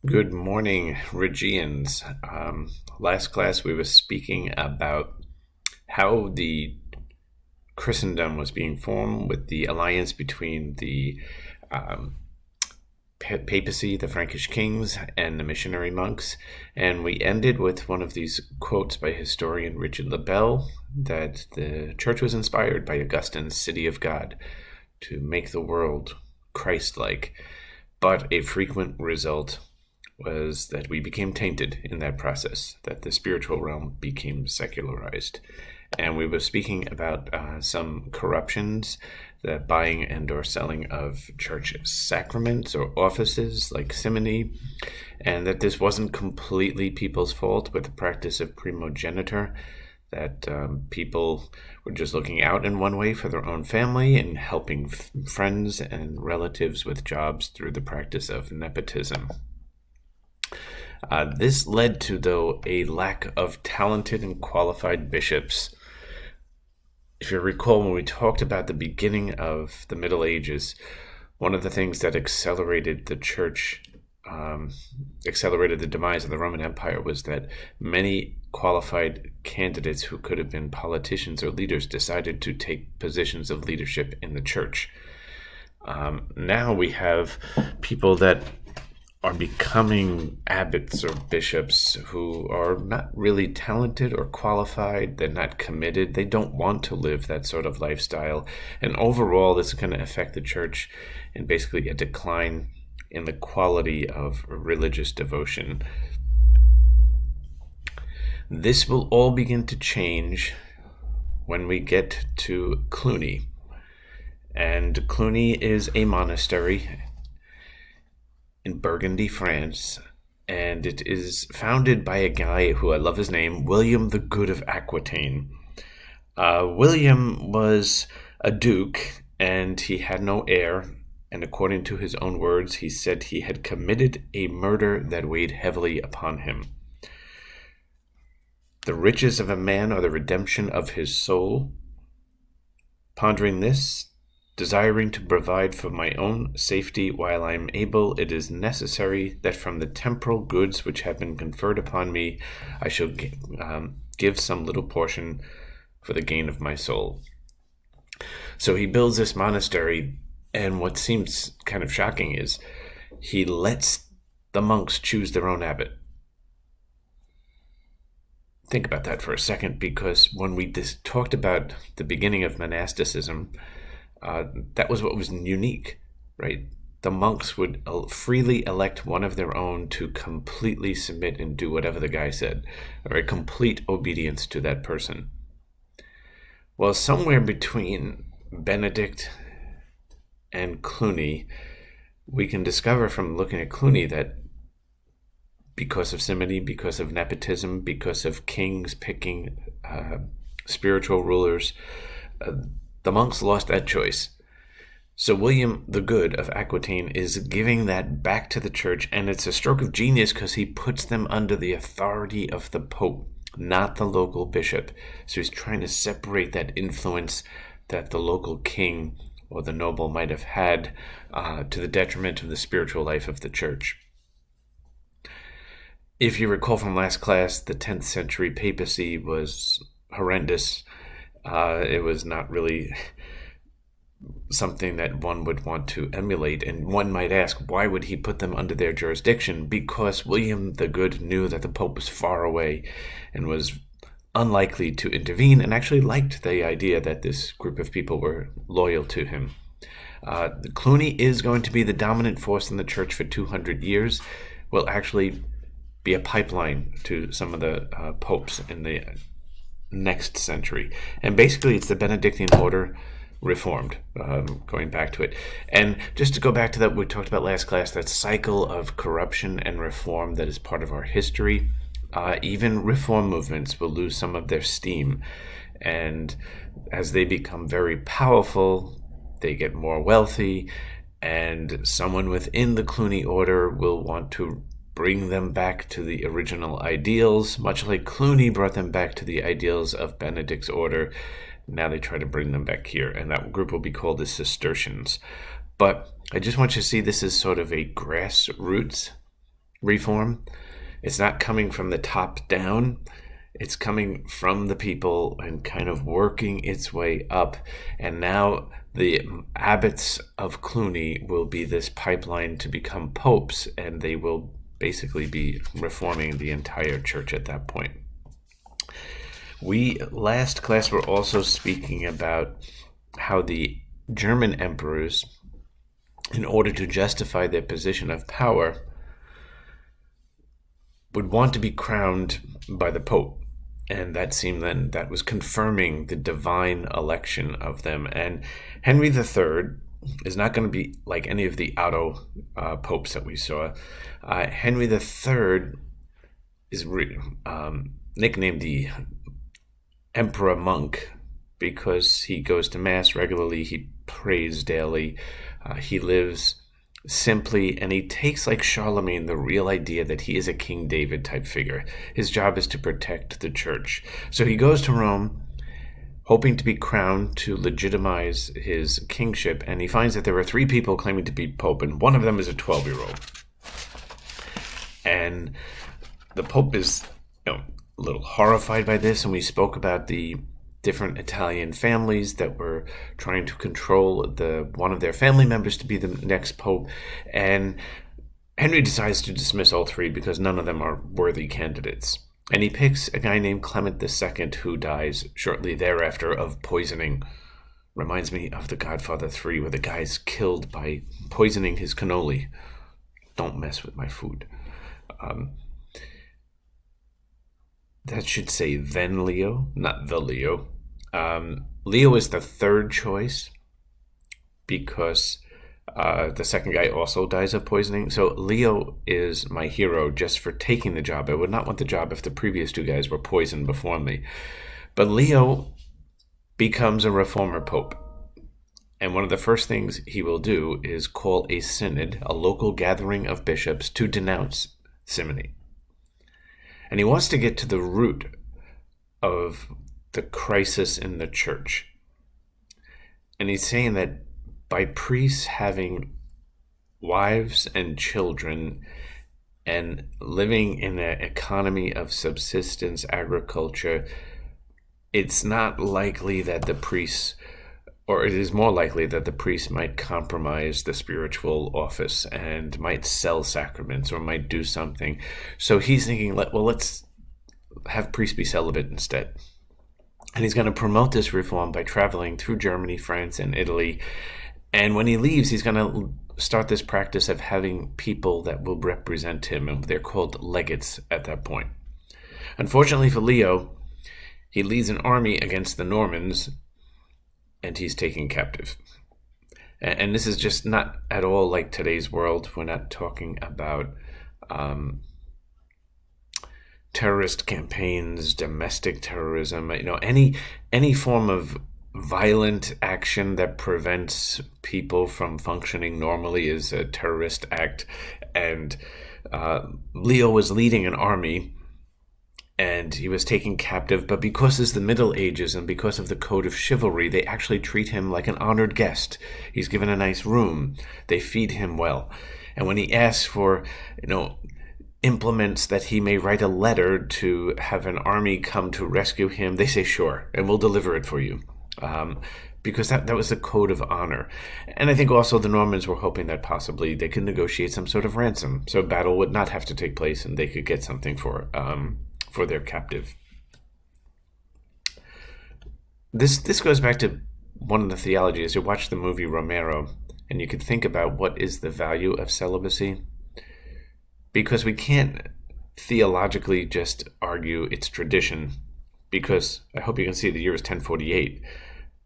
Good morning, Regians. Last class we were speaking about how the Christendom was being formed with the alliance between the um, Papacy, the Frankish kings, and the missionary monks. And we ended with one of these quotes by historian Richard Lebel that the church was inspired by Augustine's City of God to make the world Christ-like. But a frequent result was that we became tainted in that process, that the spiritual realm became secularized. And we were speaking about some corruptions, the buying and or selling of church sacraments or offices like simony, and that this wasn't completely people's fault with the practice of primogeniture, that people were just looking out in one way for their own family and helping friends and relatives with jobs through the practice of nepotism. This led to, though, a lack of talented and qualified bishops. If you recall, when we talked about the beginning of the Middle Ages, one of the things that accelerated the church, accelerated the demise of the Roman Empire, was that many qualified candidates who could have been politicians or leaders decided to take positions of leadership in the church. Now we have people that are becoming abbots or bishops who are not really talented or qualified. They're not committed. They don't want to live that sort of lifestyle. And overall, this is going to affect the church in basically a decline in the quality of religious devotion. This will all begin to change when we get to Cluny. And Cluny is a monastery in Burgundy, France, and it is founded by a guy who I love his name, William the Good of Aquitaine. William was a duke, and he had no heir, and according to his own words, he said he had committed a murder that weighed heavily upon him. The riches of a man are the redemption of his soul. Pondering this, desiring to provide for my own safety while I am able, it is necessary that from the temporal goods which have been conferred upon me, I shall give some little portion for the gain of my soul. So he builds this monastery, and what seems kind of shocking is he lets the monks choose their own abbot. Think about that for a second, because when we talked about the beginning of monasticism, that was what was unique, right? The monks would freely elect one of their own to completely submit and do whatever the guy said, or a complete obedience to that person. Well, somewhere between Benedict and Cluny, we can discover from looking at Cluny that because of simony, because of nepotism, because of kings picking spiritual rulers, the monks lost that choice. So William the Good of Aquitaine is giving that back to the church, and it's a stroke of genius because he puts them under the authority of the Pope, not the local bishop. So he's trying to separate that influence that the local king or the noble might have had to the detriment of the spiritual life of the church. If you recall from last class, the 10th century papacy was horrendous. It was not really something that one would want to emulate, and one might ask, why would he put them under their jurisdiction? Because William the Good knew that the Pope was far away and was unlikely to intervene, and actually liked the idea that this group of people were loyal to him. Cluny is going to be the dominant force in the church for 200 years, will actually be a pipeline to some of the popes in the next century. And basically it's the Benedictine order reformed, going back to it. And just to go back to that, we talked about last class, that cycle of corruption and reform that is part of our history. Even reform movements will lose some of their steam. And as they become very powerful, they get more wealthy, and someone within the Cluny order will want to bring them back to the original ideals, much like Cluny brought them back to the ideals of Benedict's order. Now they try to bring them back here, and that group will be called the Cistercians. But I just want you to see this is sort of a grassroots reform. It's not coming from the top down. It's coming from the people and kind of working its way up. And now the abbots of Cluny will be this pipeline to become popes, and they will basically be reforming the entire church at that point. We, last class, were also speaking about how the German emperors, in order to justify their position of power, would want to be crowned by the Pope. And that seemed then that was confirming the divine election of them. And Henry III is not going to be like any of the Otto popes that we saw. Henry III is nicknamed the Emperor Monk because he goes to Mass regularly, he prays daily, he lives simply, and he takes, like Charlemagne, the real idea that he is a King David type figure. His job is to protect the church. So he goes to Rome hoping to be crowned to legitimize his kingship, and he finds that there are 3 people claiming to be pope, and one of them is a 12-year-old. And the Pope is a little horrified by this, and we spoke about the different Italian families that were trying to control one of their family members to be the next pope. And Henry decides to dismiss all 3 because none of them are worthy candidates. And he picks a guy named Clement II, who dies shortly thereafter of poisoning. Reminds me of The Godfather 3, where the guy's killed by poisoning his cannoli. Don't mess with my food. That should say then Leo, not the Leo. Leo is the 3rd choice because the second guy also dies of poisoning. So Leo is my hero just for taking the job. I would not want the job if the previous 2 guys were poisoned before me. But Leo becomes a reformer pope. And one of the first things he will do is call a synod, a local gathering of bishops, to denounce simony. And he wants to get to the root of the crisis in the church. And he's saying that by priests having wives and children and living in an economy of subsistence agriculture, it's not likely that the priests, or it is more likely that the priest might compromise the spiritual office and might sell sacraments or might do something. So he's thinking, let's have priests be celibate instead. And he's going to promote this reform by traveling through Germany, France, and Italy. And when he leaves, he's going to start this practice of having people that will represent him, and they're called legates at that point. Unfortunately for Leo, he leads an army against the Normans, and he's taken captive. And this is just not at all like today's world. We're not talking about terrorist campaigns, domestic terrorism, any form of violent action that prevents people from functioning normally is a terrorist act. And Leo was leading an army, and he was taken captive, but because it's the Middle Ages and because of the code of chivalry, they actually treat him like an honored guest. He's given a nice room. They feed him well. And when he asks for, implements that he may write a letter to have an army come to rescue him, they say, sure, and we'll deliver it for you. Because that was the code of honor. And I think also the Normans were hoping that possibly they could negotiate some sort of ransom, so battle would not have to take place and they could get something for their captive. This goes back to one of the theologies. You watch the movie Romero, and you could think about what is the value of celibacy. Because we can't theologically just argue it's tradition, because I hope you can see the year is 1048,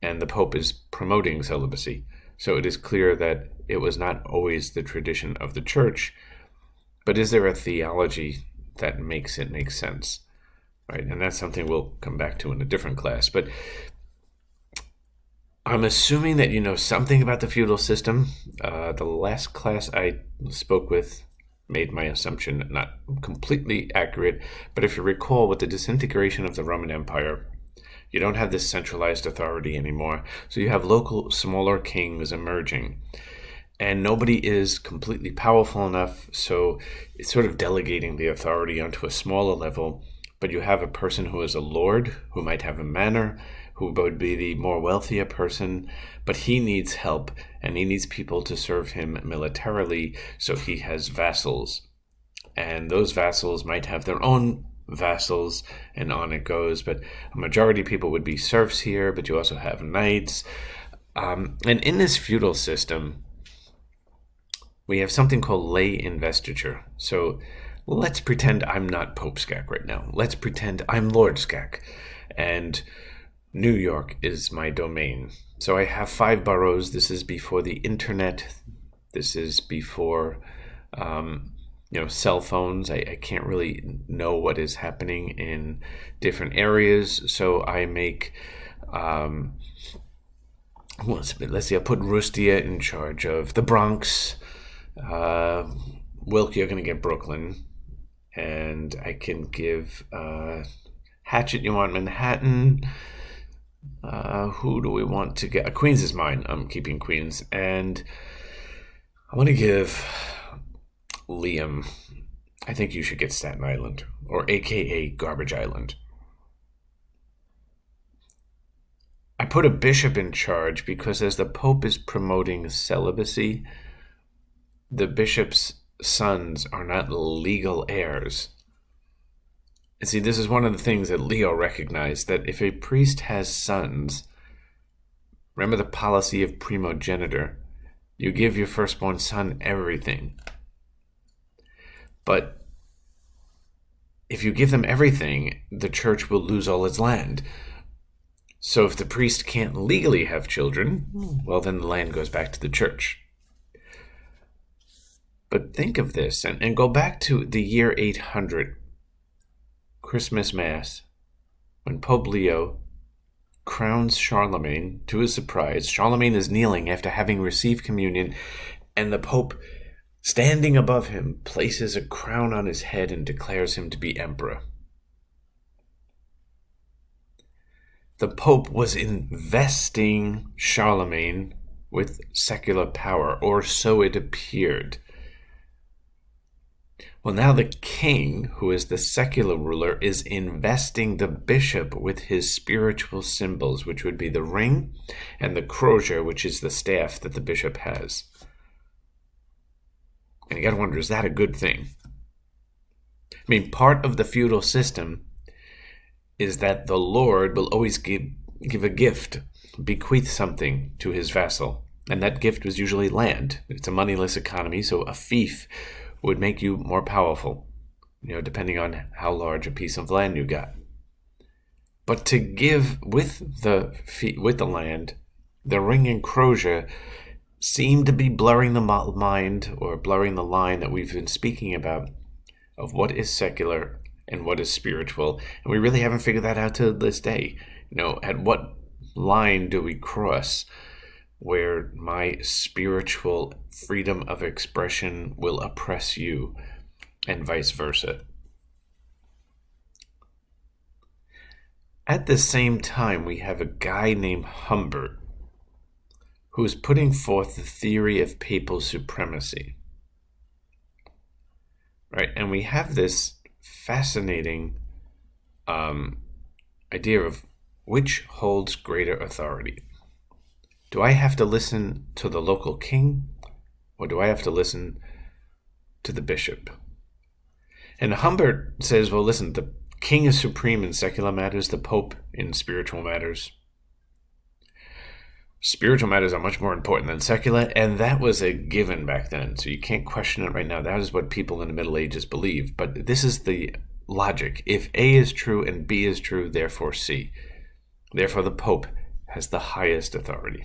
and the Pope is promoting celibacy. So it is clear that it was not always the tradition of the Church, but is there a theology that makes it make sense? Right? And that's something we'll come back to in a different class. But I'm assuming that you know something about the feudal system. The last class I spoke with made my assumption not completely accurate, but if you recall, with the disintegration of the Roman Empire, you don't have this centralized authority anymore. So you have local, smaller kings emerging. And nobody is completely powerful enough, so it's sort of delegating the authority onto a smaller level. But you have a person who is a lord, who might have a manor, who would be the more wealthier person, but he needs help, and he needs people to serve him militarily, so he has vassals. And those vassals might have their own vassals, and on it goes. But a majority of people would be serfs here, but you also have knights. And in this feudal system, we have something called lay investiture. So let's pretend I'm not Pope Skak right now. Let's pretend I'm Lord Skak, and New York is my domain. So I have 5 boroughs. This is before the internet. This is before cell phones. I can't really know what is happening in different areas. So I make, let's see, I put Rustia in charge of the Bronx. Wilk, you're going to get Brooklyn. And I can give Hatchet, you want Manhattan. Who do we want to get? Queens is mine. I'm keeping Queens. And I want to give Liam, I think you should get Staten Island, or AKA Garbage Island. I put a bishop in charge because as the Pope is promoting celibacy, the bishop's sons are not legal heirs. And see, this is one of the things that Leo recognized, that if a priest has sons, remember the policy of primogeniture, you give your firstborn son everything. But if you give them everything, the church will lose all its land. So if the priest can't legally have children, well, then the land goes back to the church. But think of this, and go back to the year 800, Christmas Mass, when Pope Leo crowns Charlemagne. To his surprise, Charlemagne is kneeling after having received communion, and the Pope, standing above him, places a crown on his head and declares him to be emperor. The Pope was investing Charlemagne with secular power, or so it appeared. Well, now the king, who is the secular ruler, is investing the bishop with his spiritual symbols, which would be the ring and the crozier, which is the staff that the bishop has. And you got to wonder, is that a good thing? I mean, part of the feudal system is that the lord will always give a gift, bequeath something to his vassal. And that gift was usually land. It's a moneyless economy, so a fief would make you more powerful, depending on how large a piece of land you got. But to give with the land, the ring and crozier seem to be blurring the mind, or blurring the line that we've been speaking about of what is secular and what is spiritual. And we really haven't figured that out to this day. At what line do we cross where my spiritual freedom of expression will oppress you, and vice versa? At the same time, we have a guy named Humbert who is putting forth the theory of papal supremacy. Right? And we have this fascinating idea of which holds greater authority. Do I have to listen to the local king, or do I have to listen to the bishop? And Humbert says, well, listen, the king is supreme in secular matters, the pope in spiritual matters. Spiritual matters are much more important than secular, and that was a given back then, so you can't question it right now. That is what people in the Middle Ages believed, but this is the logic. If A is true and B is true, therefore C. Therefore, the Pope has the highest authority.